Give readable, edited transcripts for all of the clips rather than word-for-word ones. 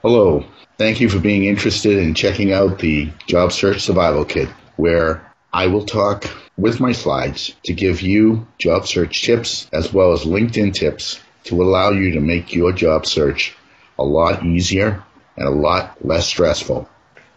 Hello. Thank you for being interested in checking out the Job Search Survival Kit, where I will talk with my slides to give you job search tips as well as LinkedIn tips to allow you to make your job search a lot easier and a lot less stressful.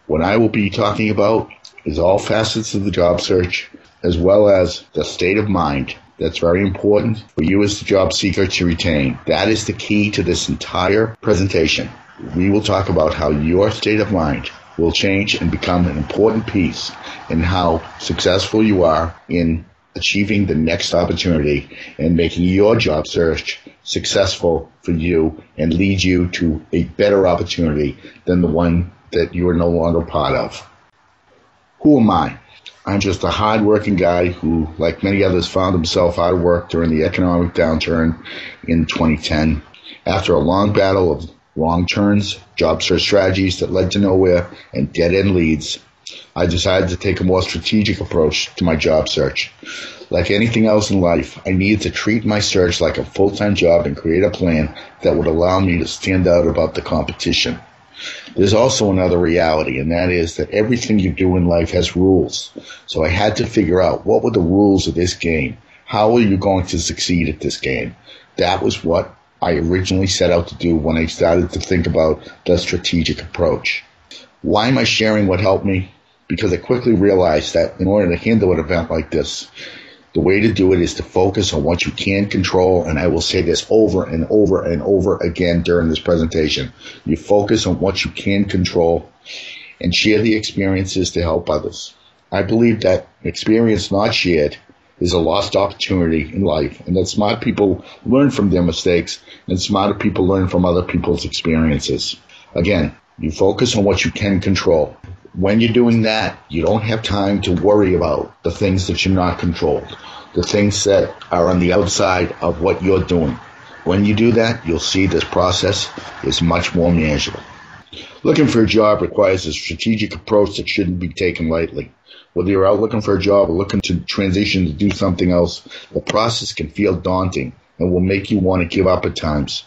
What I will be talking about is all facets of the job search as well as the state of mind. That's very important for you as the job seeker to retain. That is the key to this entire presentation. We will talk about how your state of mind will change and become an important piece in how successful you are in achieving the next opportunity and making your job search successful for you and lead you to a better opportunity than the one that you are no longer part of. Who am I? I'm just a hard-working guy who, like many others, found himself out of work during the economic downturn in 2010. After a long battle of wrong turns, job search strategies that led to nowhere, and dead-end leads, I decided to take a more strategic approach to my job search. Like anything else in life, I needed to treat my search like a full-time job and create a plan that would allow me to stand out above the competition. There's also another reality, and that is that everything you do in life has rules. So I had to figure out what were the rules of this game. How are you going to succeed at this game? That was what I originally set out to do when I started to think about the strategic approach. Why am I sharing what helped me? Because I quickly realized that in order to handle an event like this, the way to do it is to focus on what you can control, and I will say this over and over and over again during this presentation. You focus on what you can control and share the experiences to help others. I believe that experience not shared is a lost opportunity in life, and that smart people learn from their mistakes, and smarter people learn from other people's experiences. Again, you focus on what you can control. When you're doing that, you don't have time to worry about the things that you're not controlled, the things that are on the outside of what you're doing. When you do that, you'll see this process is much more manageable. Looking for a job requires a strategic approach that shouldn't be taken lightly. Whether you're out looking for a job or looking to transition to do something else, the process can feel daunting and will make you want to give up at times.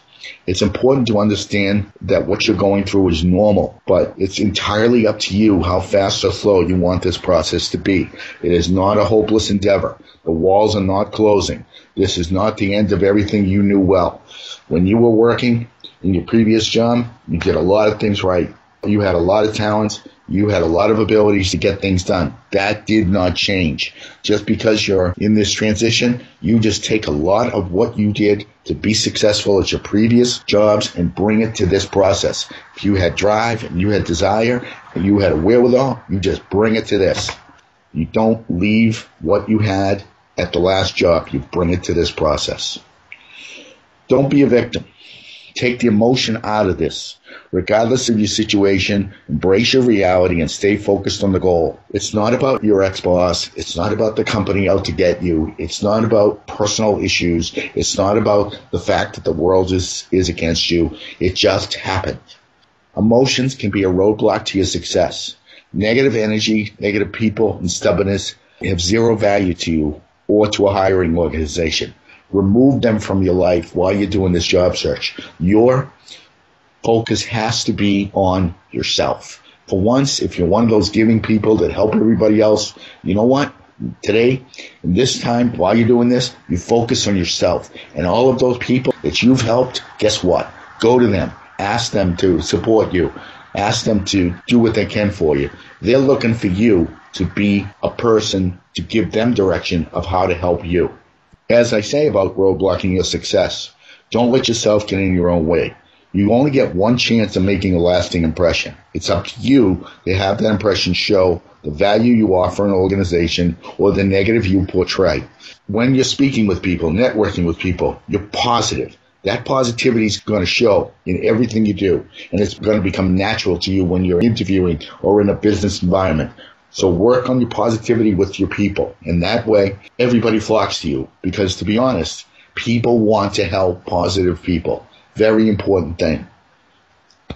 It's important to understand that what you're going through is normal, but it's entirely up to you how fast or slow you want this process to be. It is not a hopeless endeavor. The walls are not closing. This is not the end of everything you knew well. When you were working in your previous job, you did a lot of things right. You had a lot of talents. You had a lot of abilities to get things done. That did not change. Just because you're in this transition, you just take a lot of what you did to be successful at your previous jobs and bring it to this process. If you had drive and you had desire and you had a wherewithal, you just bring it to this. You don't leave what you had at the last job. You bring it to this process. Don't be a victim. Take the emotion out of this. Regardless of your situation, embrace your reality and stay focused on the goal. It's not about your ex-boss. It's not about the company out to get you. It's not about personal issues. It's not about the fact that the world is against you. It just happened. Emotions can be a roadblock to your success. Negative energy, negative people, and stubbornness have zero value to you or to a hiring organization. Remove them from your life while you're doing this job search. Your focus has to be on yourself. For once, if you're one of those giving people that help everybody else, you know what? Today, in this time, while you're doing this, you focus on yourself. And all of those people that you've helped, guess what? Go to them. Ask them to support you. Ask them to do what they can for you. They're looking for you to be a person to give them direction of how to help you. As I say about roadblocking your success, don't let yourself get in your own way. You only get one chance of making a lasting impression. It's up to you to have that impression show the value you offer an organization or the negative you portray. When you're speaking with people, networking with people, you're positive. That positivity is going to show in everything you do, and it's going to become natural to you when you're interviewing or in a business environment. So work on your positivity with your people, and that way everybody flocks to you, because to be honest, people want to help positive people. Very important thing.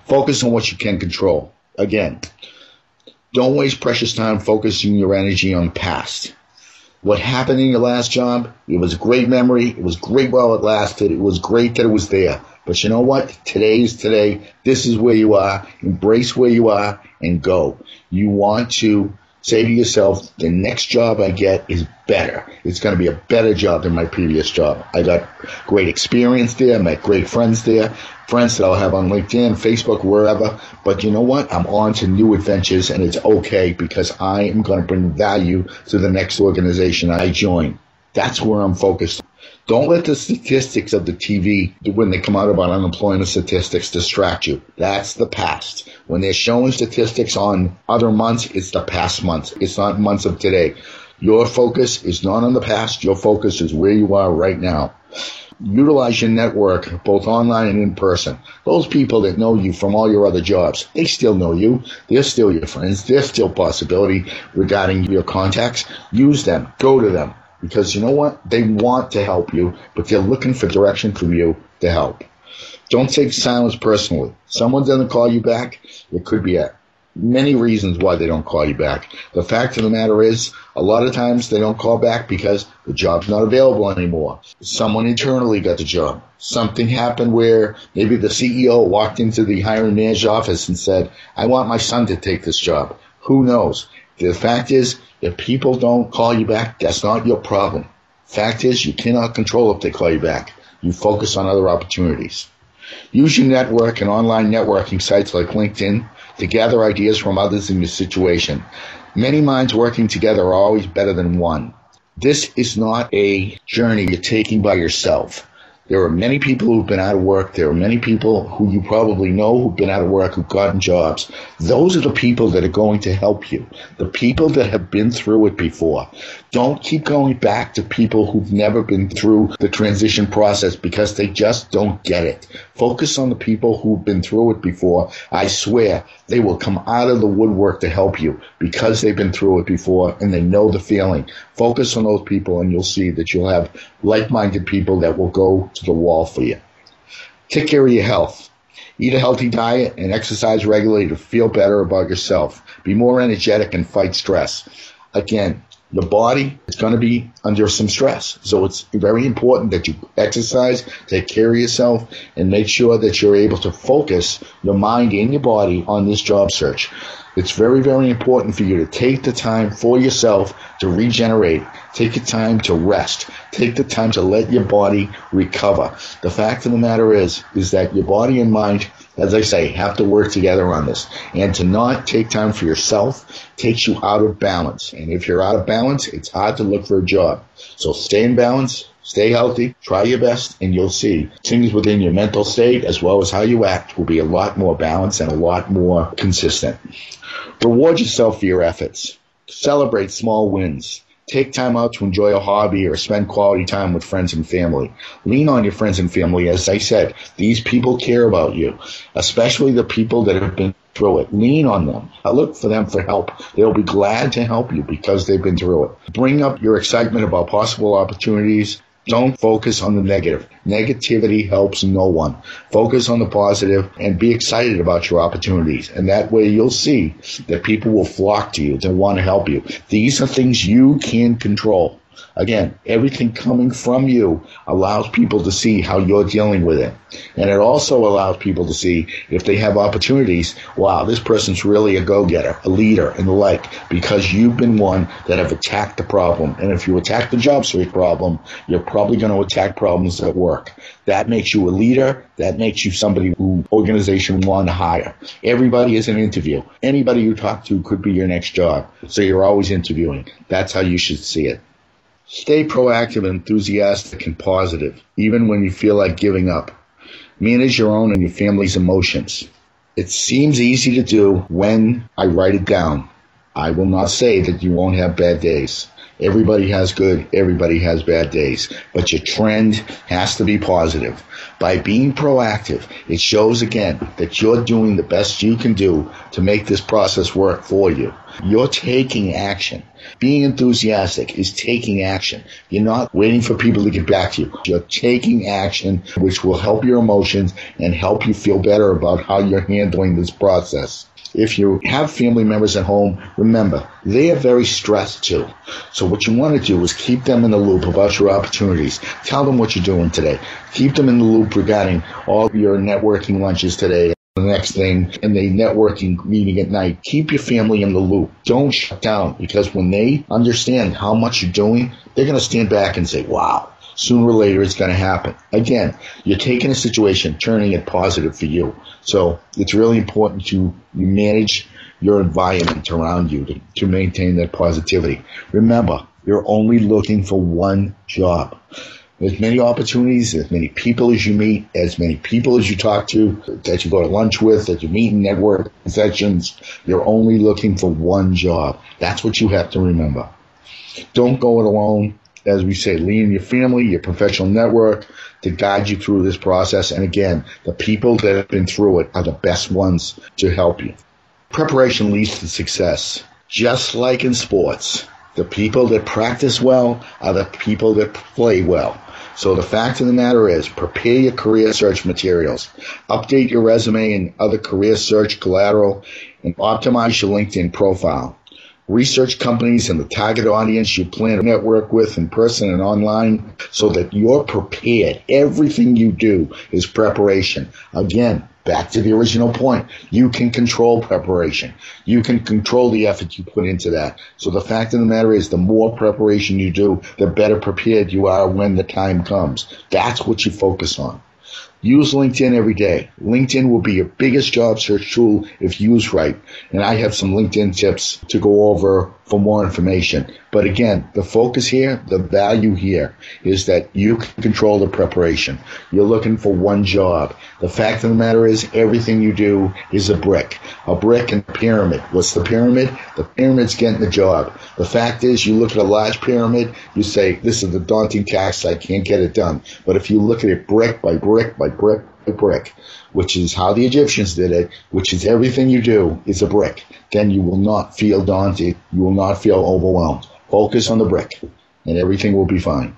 Focus on what you can control. Again, don't waste precious time focusing your energy on the past. What happened in your last job, it was a great memory. It was great while it lasted. It was great that it was there. But you know what? Today is today. This is where you are. Embrace where you are and go. You want to say to yourself, the next job I get is better. It's going to be a better job than my previous job. I got great experience there, met great friends there, friends that I'll have on LinkedIn, Facebook, wherever. But you know what? I'm on to new adventures, and it's okay because I am going to bring value to the next organization I join. That's where I'm focused. Don't let the statistics of the TV, when they come out about unemployment statistics, distract you. That's the past. When they're showing statistics on other months, it's the past months. It's not months of today. Your focus is not on the past. Your focus is where you are right now. Utilize your network, both online and in person. Those people that know you from all your other jobs, they still know you. They're still your friends. There's still possibility regarding your contacts. Use them. Go to them. Because you know what? They want to help you, but they're looking for direction from you to help. Don't take silence personally. Someone doesn't call you back. It could be many reasons why they don't call you back. The fact of the matter is, a lot of times they don't call back because the job's not available anymore. Someone internally got the job. Something happened where maybe the CEO walked into the hiring manager's office and said, I want my son to take this job. Who knows? The fact is, if people don't call you back, that's not your problem. Fact is, you cannot control if they call you back. You focus on other opportunities. Use your network and online networking sites like LinkedIn to gather ideas from others in your situation. Many minds working together are always better than one. This is not a journey you're taking by yourself. There are many people who've been out of work. There are many people who you probably know who've been out of work, who've gotten jobs. Those are the people that are going to help you, the people that have been through it before. Don't keep going back to people who've never been through the transition process because they just don't get it. Focus on the people who've been through it before. I swear they will come out of the woodwork to help you because they've been through it before and they know the feeling. Focus on those people and you'll see that you'll have like-minded people that will go to the wall for you. Take care of your health. Eat a healthy diet and exercise regularly to feel better about yourself. Be more energetic and fight stress. Again, your body is going to be under some stress. So it's very important that you exercise, take care of yourself, and make sure that you're able to focus your mind and your body on this job search. It's very, very important for you to take the time for yourself to regenerate. Take the time to rest. Take the time to let your body recover. The fact of the matter is that your body and mind, as I say, have to work together on this. And to not take time for yourself takes you out of balance. And if you're out of balance, it's hard to look for a job. So stay in balance. Stay healthy, try your best, and you'll see things within your mental state as well as how you act will be a lot more balanced and a lot more consistent. Reward yourself for your efforts. Celebrate small wins. Take time out to enjoy a hobby or spend quality time with friends and family. Lean on your friends and family. As I said, these people care about you, especially the people that have been through it. Lean on them. Look for them for help. They'll be glad to help you because they've been through it. Bring up your excitement about possible opportunities. Don't focus on the negative. Negativity helps no one. Focus on the positive and be excited about your opportunities. And that way you'll see that people will flock to you to want to help you. These are things you can control. Again, everything coming from you allows people to see how you're dealing with it. And it also allows people to see if they have opportunities, wow, this person's really a go-getter, a leader, and the like, because you've been one that have attacked the problem. And if you attack the job search problem, you're probably going to attack problems at work. That makes you a leader. That makes you somebody who organization want to hire. Everybody is an interview. Anybody you talk to could be your next job. So you're always interviewing. That's how you should see it. Stay proactive, enthusiastic, and positive, even when you feel like giving up. Manage your own and your family's emotions. It seems easy to do when I write it down. I will not say that you won't have bad days. Everybody has good, everybody has bad days. But your trend has to be positive. By being proactive, it shows again that you're doing the best you can do to make this process work for you. You're taking action. Being enthusiastic is taking action. You're not waiting for people to get back to you. You're taking action, which will help your emotions and help you feel better about how you're handling this process. If you have family members at home, remember, they are very stressed too. So what you want to do is keep them in the loop about your opportunities. Tell them what you're doing today. Keep them in the loop regarding all your networking lunches today. The next thing in the networking meeting at night, keep your family in the loop. Don't shut down, because when they understand how much you're doing, they're going to stand back and say, wow, sooner or later it's going to happen. Again, you're taking a situation, turning it positive for you. So it's really important you manage your environment around you to maintain that positivity. Remember, you're only looking for one job. As many opportunities, as many people as you meet, as many people as you talk to, that you go to lunch with, that you meet in network sessions, you're only looking for one job. That's what you have to remember. Don't go it alone. As we say, lean on your family, your professional network to guide you through this process. And again, the people that have been through it are the best ones to help you. Preparation leads to success. Just like in sports, the people that practice well are the people that play well. So the fact of the matter is, prepare your career search materials, update your resume and other career search collateral, and optimize your LinkedIn profile. Research companies and the target audience you plan to network with in person and online so that you're prepared. Everything you do is preparation. Again, back to the original point, you can control preparation. You can control the effort you put into that. So the fact of the matter is, the more preparation you do, the better prepared you are when the time comes. That's what you focus on. Use LinkedIn every day. LinkedIn will be your biggest job search tool if used right. And I have some LinkedIn tips to go over for more information. But again, the focus here, the value here is that you can control the preparation. You're looking for one job. The fact of the matter is, everything you do is a brick in a pyramid. What's the pyramid? The pyramid's getting the job. The fact is, you look at a large pyramid, you say, this is a daunting task, I can't get it done. But if you look at it brick by brick by brick by brick, which is how the Egyptians did it, which is everything you do is a brick, then you will not feel daunted. You will not feel overwhelmed. Focus on the brick, and everything will be fine.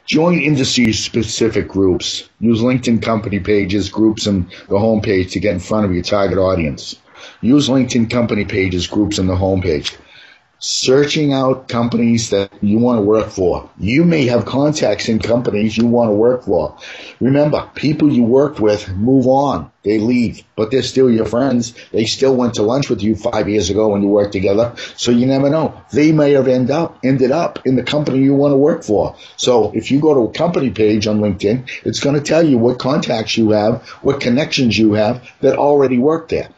Join industry-specific groups. Use LinkedIn company pages, groups, and the homepage to get in front of your target audience. Use LinkedIn company pages, groups, and the homepage. Searching out companies that you want to work for. You may have contacts in companies you want to work for. Remember, people you worked with move on. They leave, but they're still your friends. They still went to lunch with you 5 years ago when you worked together. So you never know. They may have ended up in the company you want to work for. So if you go to a company page on LinkedIn, it's going to tell you what contacts you have, what connections you have that already work there.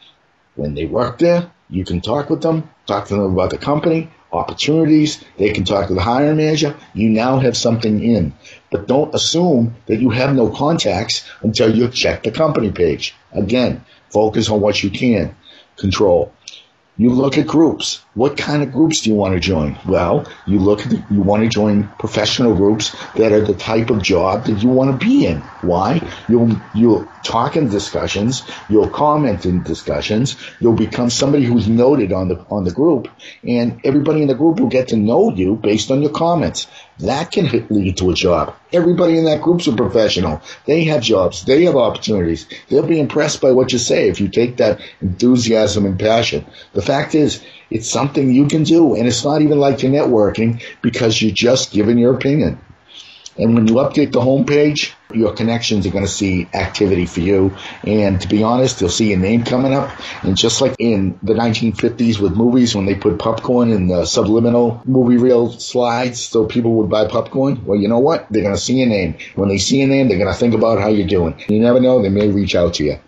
When they work there, you can talk with them, talk to them about the company, opportunities. They can talk to the hiring manager. You now have something in. But don't assume that you have no contacts until you check the company page. Again, focus on what you can control. You look at groups. What kind of groups do you want to join? Well, you want to join professional groups that are the type of job that you want to be in. Why? You'll talk in discussions. You'll comment in discussions. You'll become somebody who's noted on the group, and everybody in the group will get to know you based on your comments. That can lead to a job. Everybody in that group's a professional. They have jobs. They have opportunities. They'll be impressed by what you say if you take that enthusiasm and passion. The fact is, it's something you can do, and it's not even like you're networking because you're just giving your opinion. And when you update the homepage, your connections are going to see activity for you. And to be honest, they'll see your name coming up. And just like in the 1950s with movies, when they put popcorn in the subliminal movie reel slides so people would buy popcorn, well, you know what? They're going to see your name. When they see your name, they're going to think about how you're doing. You never know. They may reach out to you.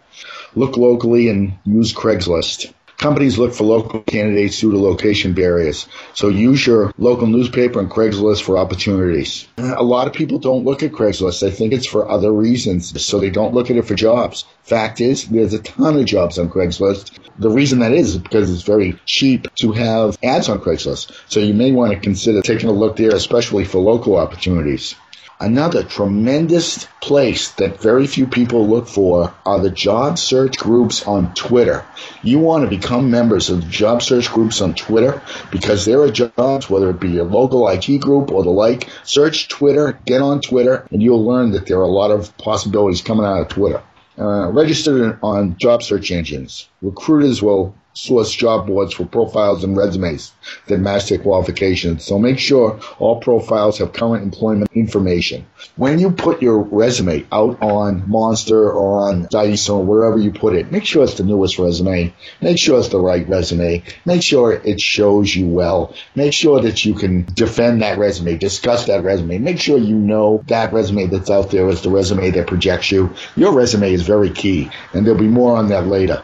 Look locally and use Craigslist. Companies look for local candidates due to location barriers. So use your local newspaper and Craigslist for opportunities. A lot of people don't look at Craigslist. They think it's for other reasons, so they don't look at it for jobs. Fact is, there's a ton of jobs on Craigslist. The reason that is because it's very cheap to have ads on Craigslist. So you may want to consider taking a look there, especially for local opportunities. Another tremendous place that very few people look for are the job search groups on Twitter. You want to become members of the job search groups on Twitter because there are jobs, whether it be a local IT group or the like. Search Twitter, get on Twitter, and you'll learn that there are a lot of possibilities coming out of Twitter. Registered on job search engines. Recruiters will source job boards for profiles and resumes that match their qualifications. So make sure all profiles have current employment information. When you put your resume out on Monster or on Dice or wherever you put it, make sure it's the newest resume. Make sure it's the right resume. Make sure it shows you well. Make sure that you can defend that resume, discuss that resume. Make sure you know that resume that's out there is the resume that projects you. Your resume is very key, and there'll be more on that later.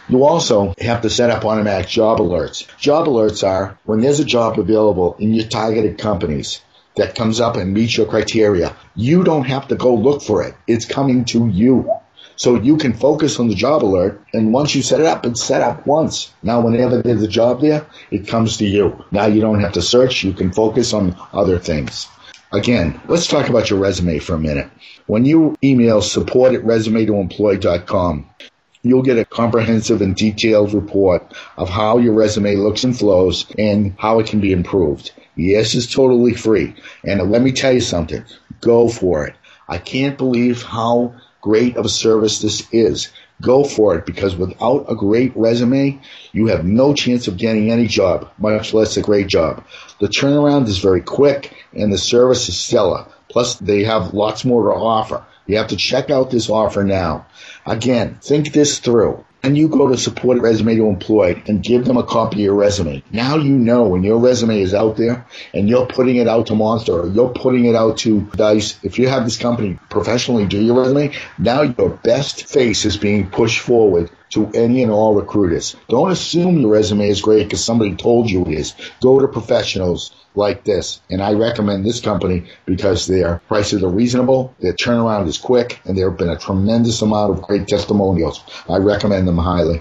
You also have to set up automatic job alerts. Job alerts are when there's a job available in your targeted companies that comes up and meets your criteria. You don't have to go look for it. It's coming to you. So you can focus on the job alert, and once you set it up, it's set up once. Now, whenever there's a job there, it comes to you. Now you don't have to search. You can focus on other things. Again, let's talk about your resume for a minute. When you email support@resume2employ.com, you'll get a comprehensive and detailed report of how your resume looks and flows and how it can be improved. Yes, it's totally free. And let me tell you something. Go for it. I can't believe how great of a service this is. Go for it, because without a great resume, you have no chance of getting any job, much less a great job. The turnaround is very quick, and the service is stellar. Plus, they have lots more to offer. You have to check out this offer now. Again, think this through. And you go to support Resume to Employed and give them a copy of your resume. Now you know when your resume is out there and you're putting it out to Monster or you're putting it out to Dice. If you have this company professionally do your resume, now your best face is being pushed forward to any and all recruiters. Don't assume your resume is great because somebody told you it is. Go to professionals like this. And I recommend this company because their prices are reasonable, their turnaround is quick, and there have been a tremendous amount of great testimonials. I recommend them highly.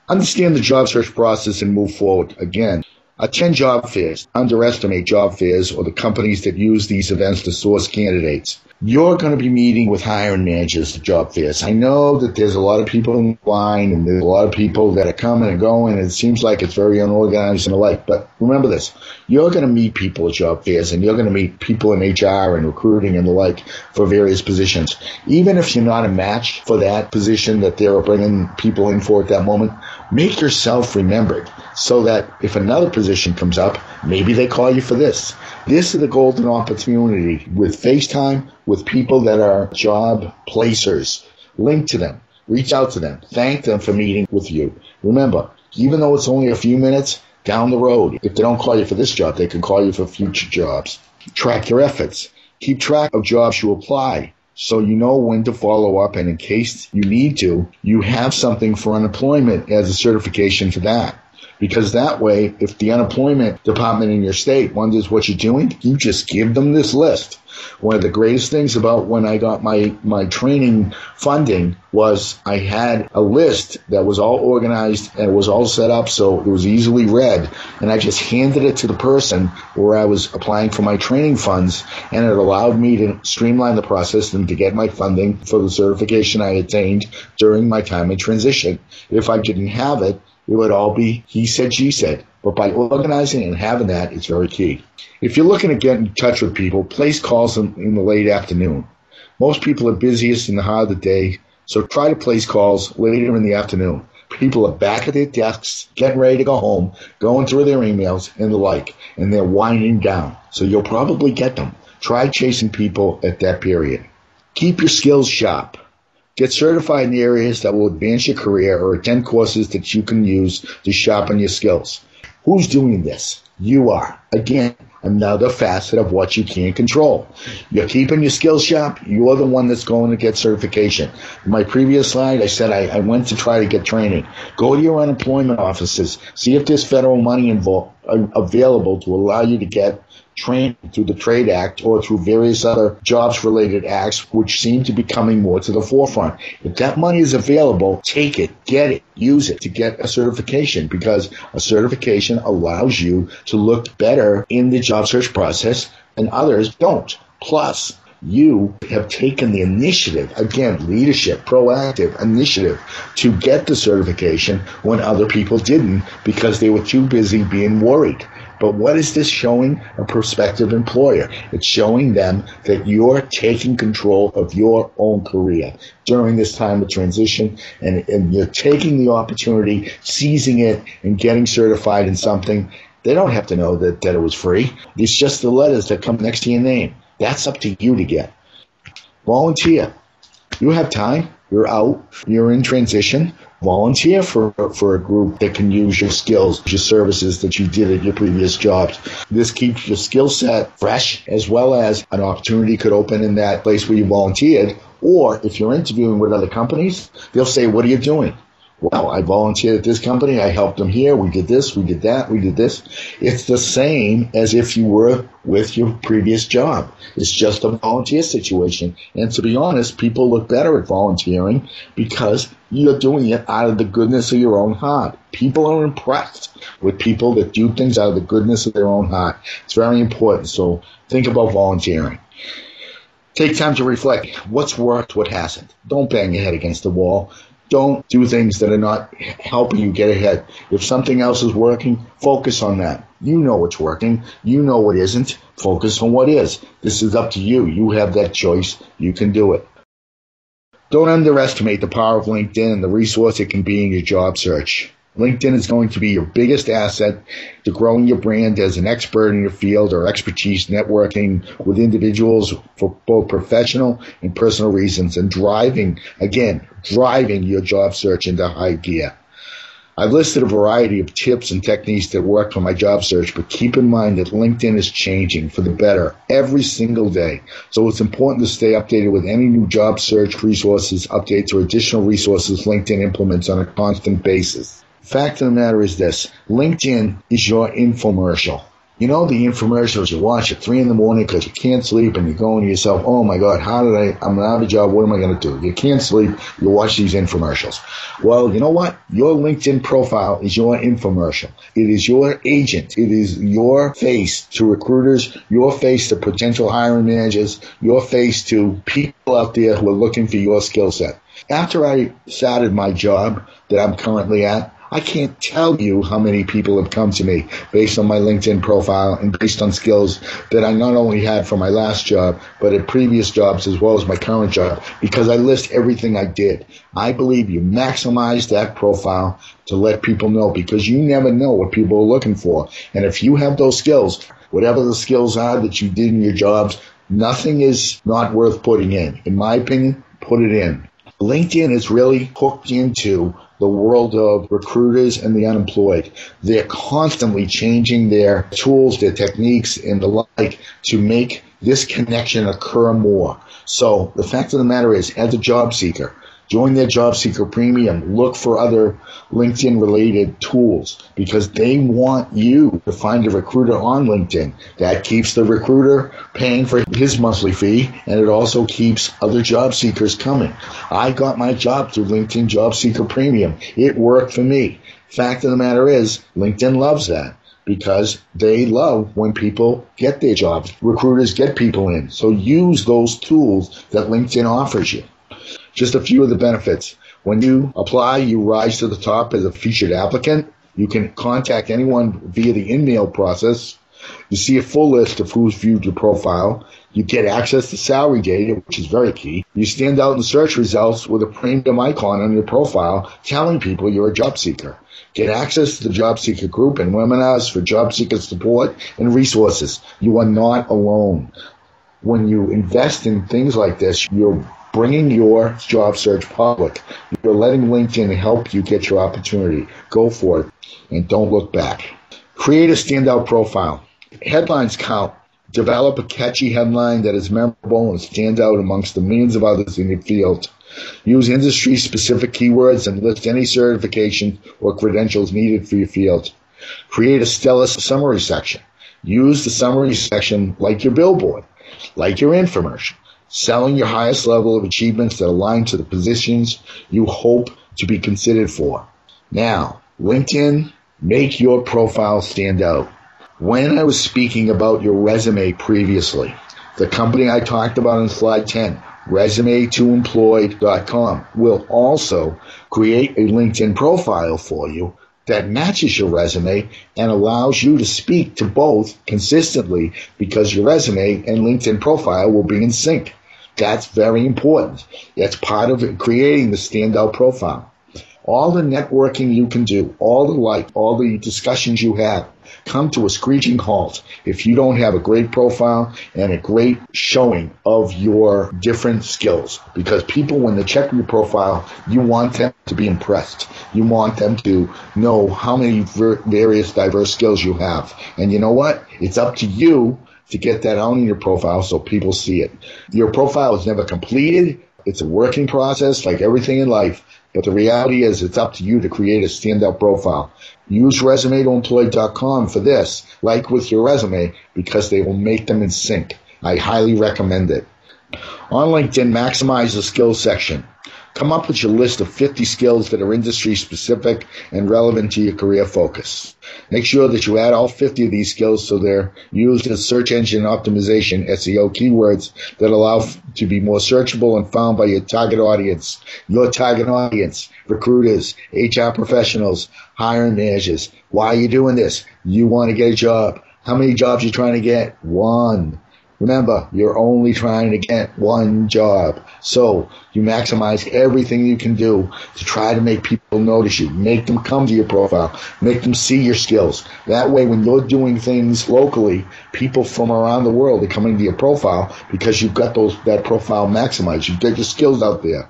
Understand the job search process and move forward. Again, attend job fairs. Underestimate job fairs or the companies that use these events to source candidates. You're going to be meeting with hiring managers at job fairs. I know that there's a lot of people in line and there's a lot of people that are coming and going, and it seems like it's very unorganized and the like. But remember this, you're going to meet people at job fairs and you're going to meet people in HR and recruiting and the like for various positions. Even if you're not a match for that position that they're bringing people in for at that moment, make yourself remembered so that if another position comes up, maybe they call you for this. This is the golden opportunity with FaceTime, with people that are job placers. Link to them. Reach out to them. Thank them for meeting with you. Remember, even though it's only a few minutes down the road, if they don't call you for this job, they can call you for future jobs. Track your efforts. Keep track of jobs you apply so you know when to follow up, and in case you need to, you have something for unemployment as a certification for that. Because that way, if the unemployment department in your state wonders what you're doing, you just give them this list. One of the greatest things about when I got my training funding was I had a list that was all organized and it was all set up so it was easily read. And I just handed it to the person where I was applying for my training funds, and it allowed me to streamline the process and to get my funding for the certification I attained during my time in transition. If I didn't have it, it would all be he said, she said. But by organizing and having that, it's very key. If you're looking to get in touch with people, place calls in the late afternoon. Most people are busiest in the heart of the day, so try to place calls later in the afternoon. People are back at their desks, getting ready to go home, going through their emails and the like, and they're winding down. So you'll probably get them. Try chasing people at that period. Keep your skills sharp. Get certified in the areas that will advance your career or attend courses that you can use to sharpen your skills. Who's doing this? You are. Again, another facet of what you can't control. You're keeping your skills sharp. You're the one that's going to get certification. In my previous slide, I said I went to try to get training. Go to your unemployment offices. See if there's federal money available to allow you to get trained through the Trade Act or through various other jobs-related acts, which seem to be coming more to the forefront. If that money is available, take it, get it, use it to get a certification, because a certification allows you to look better in the job search process and others don't. Plus, you have taken the initiative, again, leadership, proactive initiative, to get the certification when other people didn't because they were too busy being worried. But what is this showing a prospective employer? It's showing them that you're taking control of your own career during this time of transition, and you're taking the opportunity, seizing it, and getting certified in something. They don't have to know that it was free. It's just the letters that come next to your name. That's up to you to get. Volunteer. You have time. You're out. You're in transition. Volunteer for a group that can use your skills, your services that you did at your previous jobs. This keeps your skill set fresh, as well as an opportunity could open in that place where you volunteered. Or if you're interviewing with other companies, they'll say, what are you doing? Well, I volunteered at this company. I helped them here. We did this. We did that. We did this. It's the same as if you were with your previous job. It's just a volunteer situation. And to be honest, people look better at volunteering because you're doing it out of the goodness of your own heart. People are impressed with people that do things out of the goodness of their own heart. It's very important. So think about volunteering. Take time to reflect. What's worked? What hasn't? Don't bang your head against the wall. Don't do things that are not helping you get ahead. If something else is working, focus on that. You know what's working. You know what isn't. Focus on what is. This is up to you. You have that choice. You can do it. Don't underestimate the power of LinkedIn and the resource it can be in your job search. LinkedIn is going to be your biggest asset to growing your brand as an expert in your field or expertise networking with individuals for both professional and personal reasons and driving your job search into high gear. I've listed a variety of tips and techniques that work for my job search, but keep in mind that LinkedIn is changing for the better every single day. So it's important to stay updated with any new job search resources, updates, or additional resources LinkedIn implements on a constant basis. Fact of the matter is this: LinkedIn is your infomercial. You know the infomercials you watch at 3 in the morning because you can't sleep and you're going to yourself, oh my God, I'm out of a job, what am I going to do? You can't sleep, you watch these infomercials. Well, you know what? Your LinkedIn profile is your infomercial. It is your agent. It is your face to recruiters, your face to potential hiring managers, your face to people out there who are looking for your skill set. After I started my job that I'm currently at, I can't tell you how many people have come to me based on my LinkedIn profile and based on skills that I not only had from my last job, but at previous jobs as well as my current job, because I list everything I did. I believe you maximize that profile to let people know, because you never know what people are looking for. And if you have those skills, whatever the skills are that you did in your jobs, nothing is not worth putting in. In my opinion, put it in. LinkedIn is really hooked into the world of recruiters and the unemployed. They're constantly changing their tools, their techniques, and the like to make this connection occur more. So the fact of the matter is, as a job seeker, join their Job Seeker Premium. Look for other LinkedIn-related tools because they want you to find a recruiter on LinkedIn. That keeps the recruiter paying for his monthly fee, and it also keeps other job seekers coming. I got my job through LinkedIn Job Seeker Premium. It worked for me. Fact of the matter is, LinkedIn loves that, because they love when people get their jobs. Recruiters get people in. So use those tools that LinkedIn offers you. Just a few of the benefits. When you apply, you rise to the top as a featured applicant. You can contact anyone via the email process. You see a full list of who's viewed your profile. You get access to salary data, which is very key. You stand out in search results with a premium icon on your profile telling people you're a job seeker. Get access to the Job Seeker group and webinars for job seeker support and resources. You are not alone. When you invest in things like this, you're bringing your job search public. You're letting LinkedIn help you get your opportunity. Go for it, and don't look back. Create a standout profile. Headlines count. Develop a catchy headline that is memorable and stands out amongst the millions of others in your field. Use industry-specific keywords and list any certifications or credentials needed for your field. Create a stellar summary section. Use the summary section like your billboard, like your infomercial, selling your highest level of achievements that align to the positions you hope to be considered for. Now, LinkedIn, make your profile stand out. When I was speaking about your resume previously, The company I talked about in slide 10, resume2employed.com, will also create a LinkedIn profile for you that matches your resume and allows you to speak to both consistently because your resume and LinkedIn profile will be in sync. That's very important. That's part of creating the standout profile. All the networking you can do, all the discussions you have, come to a screeching halt if you don't have a great profile and a great showing of your different skills. Because people, when they check your profile, you want them to be impressed. You want them to know how many various diverse skills you have. And you know what? It's up to you to get that out in your profile so people see it. Your profile is never completed. It's a working process like everything in life. But the reality is it's up to you to create a standout profile. Use resume2employed.com for this, like with your resume, because they will make them in sync. I highly recommend it. On LinkedIn, maximize the skills section. Come up with your list of 50 skills that are industry specific and relevant to your career focus. Make sure that you add all 50 of these skills so they're used as search engine optimization SEO keywords that allow to be more searchable and found by your target audience. Your target audience, recruiters, HR professionals, hiring managers. Why are you doing this? You want to get a job. How many jobs are you trying to get? One. Remember, you're only trying to get one job. So you maximize everything you can do to try to make people notice you. Make them come to your profile. Make them see your skills. That way, when you're doing things locally, people from around the world are coming to your profile because you've got that profile maximized. You've got your skills out there.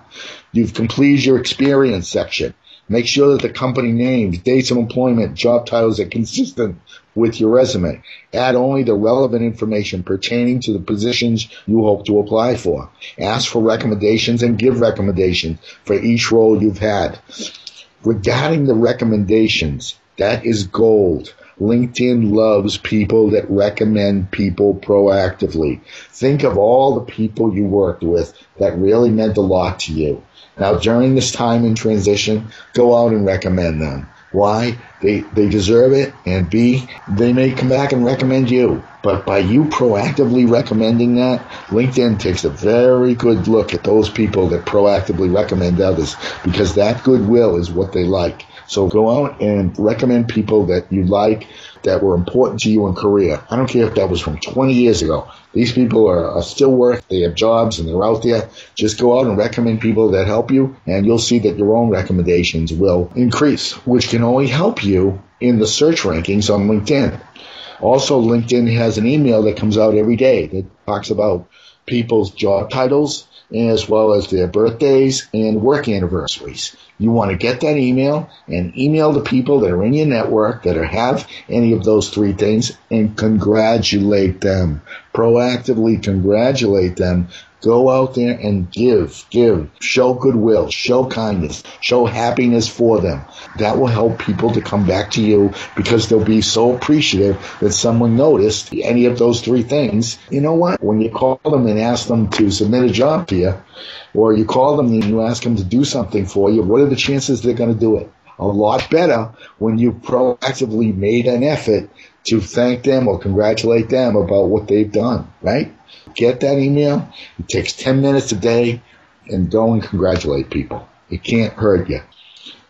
You've completed your experience section. Make sure that the company names, dates of employment, job titles are consistent with your resume. Add only the relevant information pertaining to the positions you hope to apply for. Ask for recommendations and give recommendations for each role you've had. Regarding the recommendations, that is gold. LinkedIn loves people that recommend people proactively. Think of all the people you worked with that really meant a lot to you. Now, during this time in transition, go out and recommend them. Why? They deserve it, and B, they may come back and recommend you. But by you proactively recommending that, LinkedIn takes a very good look at those people that proactively recommend others, because that goodwill is what they like. So go out and recommend people that you like, that were important to you in career. I don't care if that was from 20 years ago. These people are still working, they have jobs, and they're out there. Just go out and recommend people that help you, and you'll see that your own recommendations will increase, which can only help you in the search rankings on LinkedIn. Also, LinkedIn has an email that comes out every day that talks about people's job titles as well as their birthdays and work anniversaries. You want to get that email and email the people that are in your network that have any of those three things and congratulate them. Proactively congratulate them. Go out there and give, show goodwill, show kindness, show happiness for them. That will help people to come back to you because they'll be so appreciative that someone noticed any of those three things. You know what? When you call them and ask them to submit a job to you, or you call them and you ask them to do something for you, what are the chances they're going to do it? A lot better when you proactively made an effort to thank them or congratulate them about what they've done, right? Get that email. It takes 10 minutes a day, and go and congratulate people. It can't hurt you.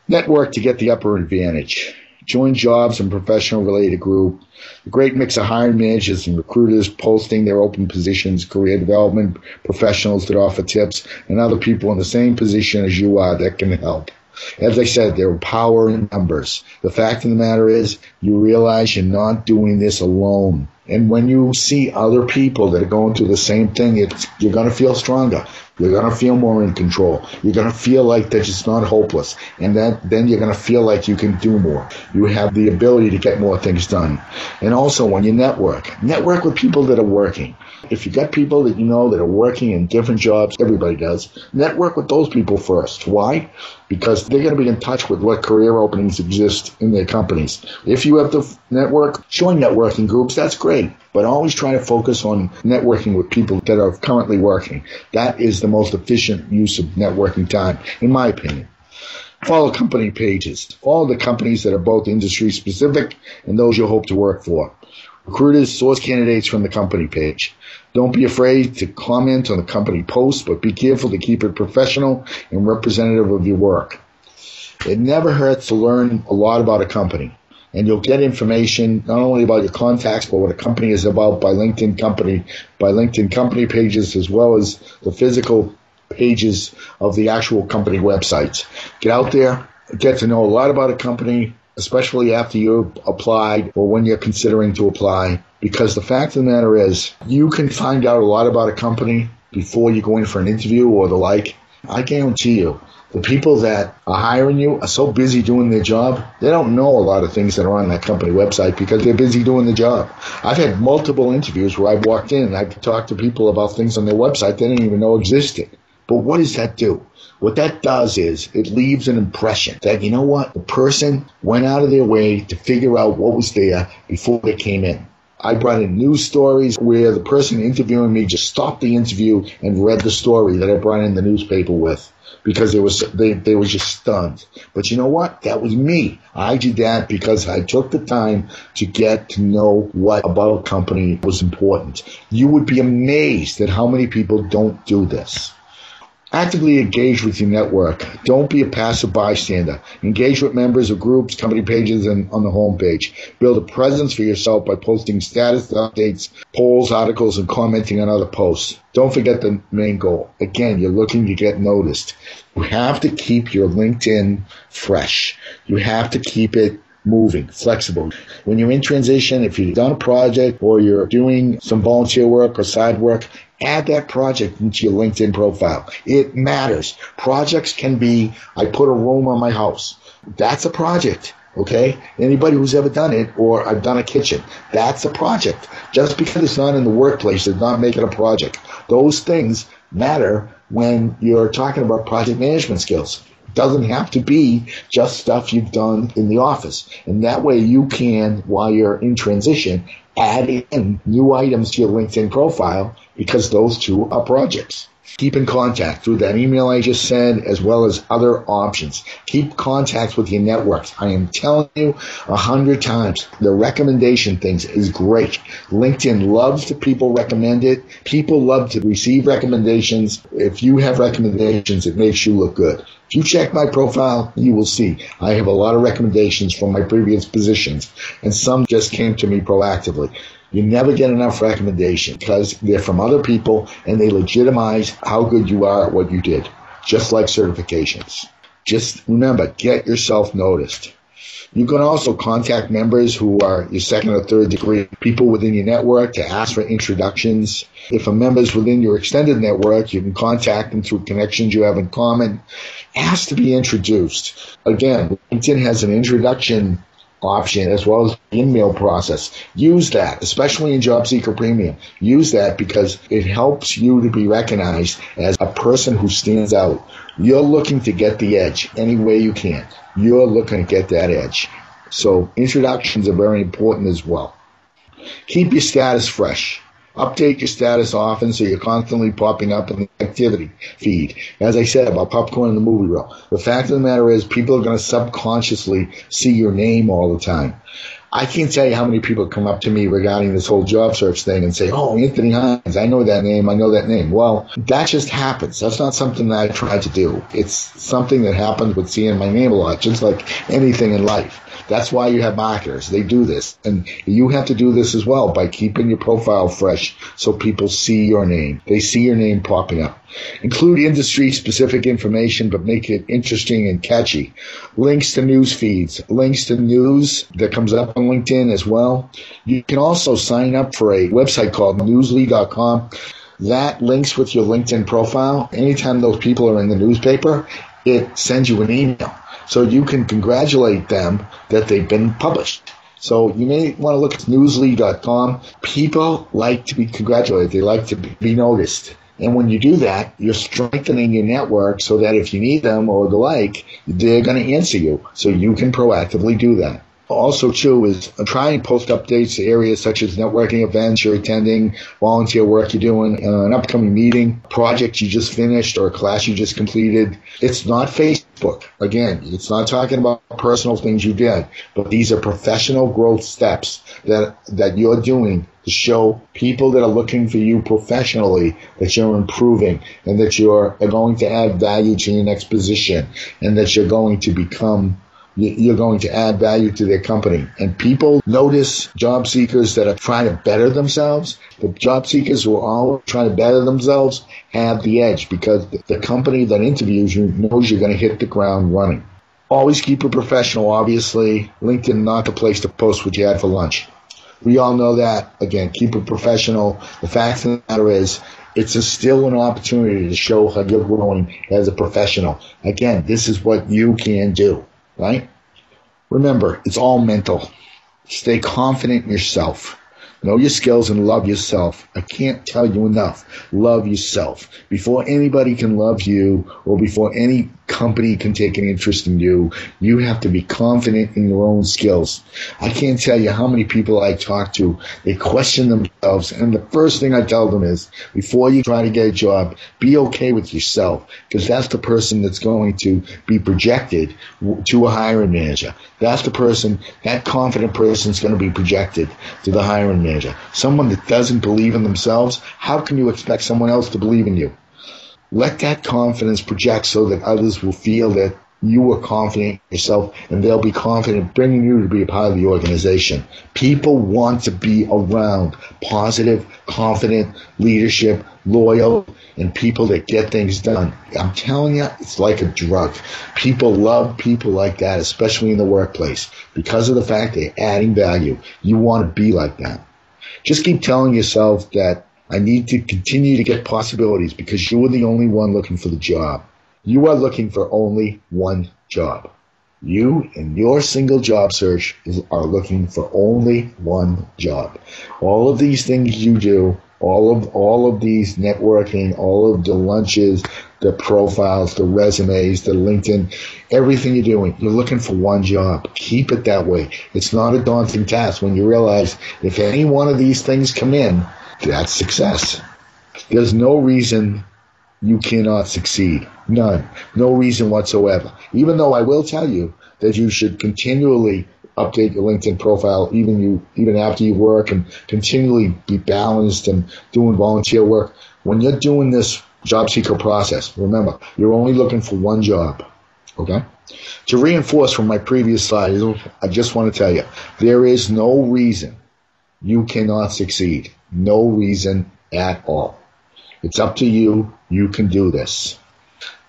Network to get the upper advantage. Join jobs and professional-related group. A great mix of hiring managers and recruiters posting their open positions, career development professionals that offer tips, and other people in the same position as you are that can help. As I said, there are power in numbers. The fact of the matter is, you realize you're not doing this alone. And when you see other people that are going through the same thing, you're going to feel stronger. You're going to feel more in control. You're going to feel like that it's not hopeless. And then you're going to feel like you can do more. You have the ability to get more things done. And also, when you network with people that are working. If you got people that you know that are working in different jobs, everybody does, network with those people first. Why? Because they're going to be in touch with what career openings exist in their companies. If you have the network, join networking groups, that's great. But always try to focus on networking with people that are currently working. That is the most efficient use of networking time, in my opinion. Follow company pages. Follow the companies that are both industry specific and those you hope to work for. Recruiters source candidates from the company page. Don't be afraid to comment on the company post, but be careful to keep it professional and representative of your work. It never hurts to learn a lot about a company, and you'll get information not only about your contacts, but what a company is about by LinkedIn company pages, as well as the physical pages of the actual company websites. Get out there, get to know a lot about a company, especially after you applied or when you're considering to apply, because the fact of the matter is you can find out a lot about a company before you go in for an interview or the like. I guarantee you, the people that are hiring you are so busy doing their job, they don't know a lot of things that are on that company website because they're busy doing the job. I've had multiple interviews where I've walked in and I've talked to people about things on their website they didn't even know existed. But what does that do? What that does is it leaves an impression that, you know what, the person went out of their way to figure out what was there before they came in. I brought in news stories where the person interviewing me just stopped the interview and read the story that I brought in the newspaper with, because they were just stunned. But you know what? That was me. I did that because I took the time to get to know what about a company was important. You would be amazed at how many people don't do this. Actively engage with your network. Don't be a passive bystander. Engage with members of groups, company pages, and on the homepage. Build a presence for yourself by posting status updates, polls, articles, and commenting on other posts. Don't forget the main goal. Again, you're looking to get noticed. You have to keep your LinkedIn fresh. You have to keep it moving, flexible. When you're in transition, if you've done a project or you're doing some volunteer work or side work, add that project into your LinkedIn profile. It matters. Projects can be, I put a room on my house. That's a project, okay? Anybody who's ever done it, or I've done a kitchen, that's a project. Just because it's not in the workplace does not make it a project. Those things matter when you're talking about project management skills. It doesn't have to be just stuff you've done in the office. And that way you can, while you're in transition, add in new items to your LinkedIn profile, because those two are projects. Keep in contact through that email I just said, as well as other options. Keep contact with your networks. I am telling you 100 times, the recommendation things is great. LinkedIn loves the people recommend it. People love to receive recommendations. If you have recommendations, it makes you look good. If you check my profile, you will see I have a lot of recommendations from my previous positions, and some just came to me proactively. You never get enough recommendation because they're from other people and they legitimize how good you are at what you did, just like certifications. Just remember, get yourself noticed. You can also contact members who are your second or third degree people within your network to ask for introductions. If a member is within your extended network, you can contact them through connections you have in common. Ask to be introduced. Again, LinkedIn has an introduction option as well as the email process. Use that, especially in Job Seeker Premium. Use that because it helps you to be recognized as a person who stands out. You're looking to get the edge any way you can. You're looking to get that edge. So introductions are very important as well. Keep your status fresh. Update your status often so you're constantly popping up in the activity feed. As I said about popcorn in the movie reel, the fact of the matter is people are going to subconsciously see your name all the time. I can't tell you how many people come up to me regarding this whole job search thing and say, oh, Anthony Hines, I know that name. Well, that just happens. That's not something that I try to do. It's something that happens with seeing my name a lot, just like anything in life. That's why you have marketers. They do this. And you have to do this as well by keeping your profile fresh so people see your name. They see your name popping up. Include industry-specific information, but make it interesting and catchy. Links to news feeds, links to news that comes up on LinkedIn as well. You can also sign up for a website called newsly.com. That links with your LinkedIn profile. Anytime those people are in the newspaper, it sends you an email. So you can congratulate them that they've been published. So you may want to look at newsly.com. People like to be congratulated. They like to be noticed. And when you do that, you're strengthening your network so that if you need them or the like, they're going to answer you. So you can proactively do that. Also, too, is try and post updates to areas such as networking events you're attending, volunteer work you're doing, an upcoming meeting, project you just finished, or a class you just completed. It's not Facebook. book. Again, it's not talking about personal things you did, but these are professional growth steps that you're doing to show people that are looking for you professionally that you're improving and that you're going to add value to your next position and that you're going to add value to their company. And people notice job seekers that are trying to better themselves. The job seekers who are all trying to better themselves have the edge because the company that interviews you knows you're going to hit the ground running. Always keep it professional, obviously. LinkedIn not the place to post what you had for lunch. We all know that. Again, keep it professional. The fact of the matter is, it's still an opportunity to show how you're growing as a professional. Again, this is what you can do, right? Remember, it's all mental. Stay confident in yourself. Know your skills and love yourself. I can't tell you enough. Love yourself. Before anybody can love you or before any company can take an interest in you, you have to be confident in your own skills. I can't tell you how many people I talk to, they question themselves, and the first thing I tell them is, before you try to get a job, be okay with yourself, because that's the person that's going to be projected to a hiring manager. That's the person, that confident person is going to be projected to the hiring manager. Someone that doesn't believe in themselves, how can you expect someone else to believe in you? Let that confidence project so that others will feel that you are confident in yourself and they'll be confident bringing you to be a part of the organization. People want to be around positive, confident leadership, loyal, and people that get things done. I'm telling you, it's like a drug. People love people like that, especially in the workplace, because of the fact they're adding value. You want to be like that. Just keep telling yourself that I need to continue to get possibilities because you are the only one looking for the job. You are looking for only one job. You and your single job search are looking for only one job. All of these things you do, all of these networking, all of the lunches, the profiles, the resumes, the LinkedIn, everything you're doing, you're looking for one job. Keep it that way. It's not a daunting task when you realize if any one of these things come in, that's success. There's no reason you cannot succeed. None. No reason whatsoever. Even though I will tell you that you should continually update your LinkedIn profile even after you work and continually be balanced and doing volunteer work. When you're doing this job seeker process, remember, you're only looking for one job. Okay? To reinforce from my previous slide, I just want to tell you, there is no reason you cannot succeed. No reason at all. It's up to you. You can do this.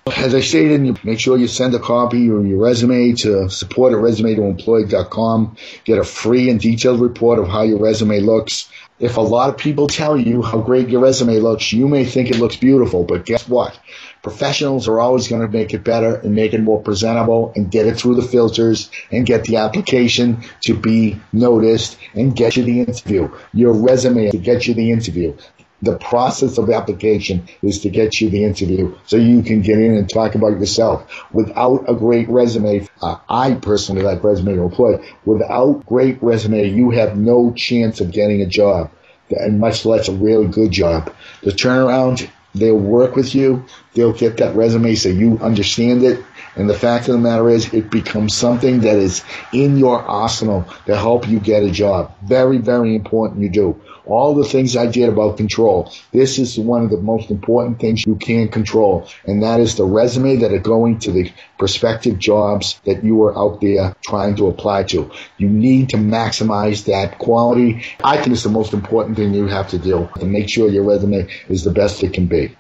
As I stated, make sure you send a copy of your resume to support@resume2employed.com. Get a free and detailed report of how your resume looks. If a lot of people tell you how great your resume looks, you may think it looks beautiful, but guess what? Professionals are always going to make it better and make it more presentable and get it through the filters and get the application to be noticed and get you the interview. Your resume to get you the interview. The process of application is to get you the interview so you can get in and talk about yourself. Without a great resume, I personally like Resume to Employed. Without great resume, you have no chance of getting a job, and much less a really good job. The turnaround, they'll work with you. They'll get that resume so you understand it. And the fact of the matter is, it becomes something that is in your arsenal to help you get a job. Very, very important you do. All the things I did about control, this is one of the most important things you can control, and that is the resume that are going to the prospective jobs that you are out there trying to apply to. You need to maximize that quality. I think it's the most important thing you have to do to make sure your resume is the best it can be.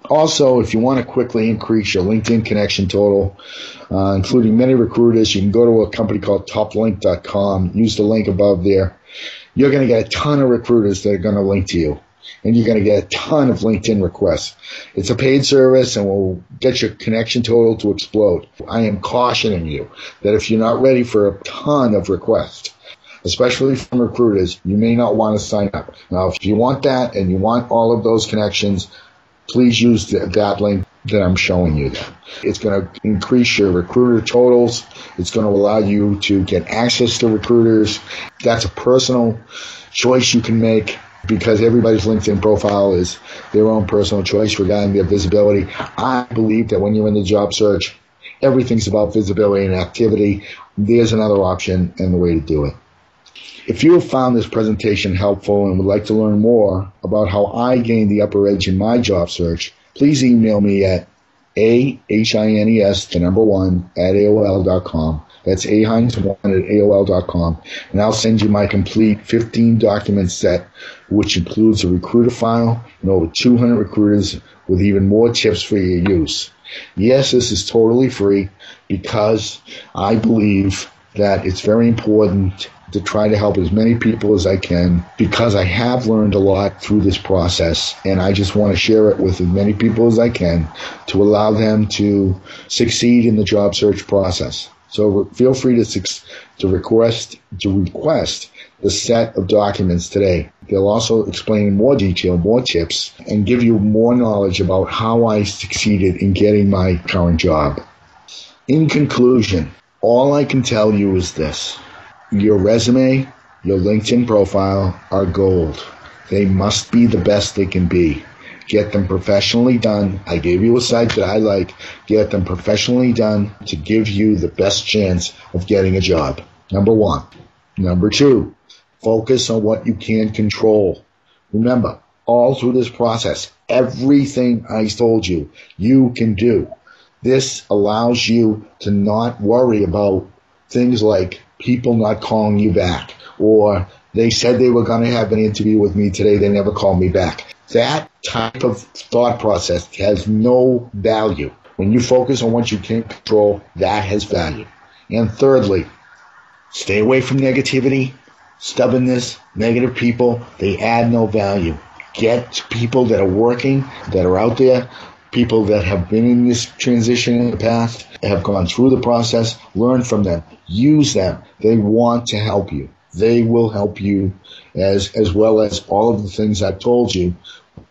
Also, if you want to quickly increase your LinkedIn connection total, including many recruiters, you can go to a company called toplink.com. Use the link above there. You're going to get a ton of recruiters that are going to link to you, and you're going to get a ton of LinkedIn requests. It's a paid service and will get your connection total to explode. I am cautioning you that if you're not ready for a ton of requests, especially from recruiters, you may not want to sign up. Now, if you want that and you want all of those connections, please use that link that I'm showing you there. It's going to increase your recruiter totals. It's going to allow you to get access to recruiters. That's a personal choice you can make because everybody's LinkedIn profile is their own personal choice regarding their visibility. I believe that when you're in the job search, Everything's about visibility and activity. There's another option and the way to do it. If you have found this presentation helpful and would like to learn more about how I gained the upper edge in my job search, please email me at ahines1@aol.com. That's ahines1@aol.com. And I'll send you my complete 15 document set, which includes a recruiter file and over 200 recruiters with even more tips for your use. Yes, this is totally free because I believe that it's very important to try to help as many people as I can, because I have learned a lot through this process, and I just want to share it with as many people as I can to allow them to succeed in the job search process. So feel free to request the set of documents today. They'll also explain in more detail, more tips, and give you more knowledge about how I succeeded in getting my current job. In conclusion, all I can tell you is this. Your resume, your LinkedIn profile are gold. They must be the best they can be. Get them professionally done. I gave you a site that I like. Get them professionally done to give you the best chance of getting a job. Number one. Number two, focus on what you can control. Remember, all through this process, everything I told you, you can do. This allows you to not worry about things like people not calling you back, or they said they were going to have an interview with me today, they never called me back. That type of thought process has no value. When you focus on what you can control, that has value. And thirdly, stay away from negativity, stubbornness, negative people. They add no value. Get people that are working, that are out there, people that have been in this transition in the past, have gone through the process, learn from them, use them. They want to help you. They will help you as well as all of the things I've told you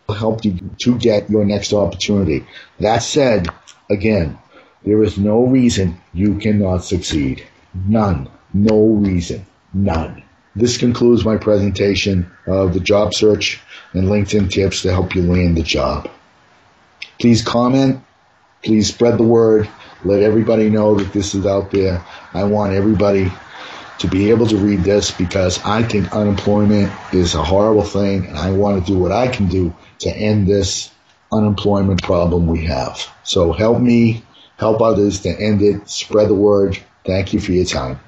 will help you to get your next opportunity. That said, again, there is no reason you cannot succeed. None. No reason. None. This concludes my presentation of the job search and LinkedIn tips to help you land the job. Please comment. Please spread the word. Let everybody know that this is out there. I want everybody to be able to read this because I think unemployment is a horrible thing, and I want to do what I can do to end this unemployment problem we have. So help me, help others to end it. Spread the word. Thank you for your time.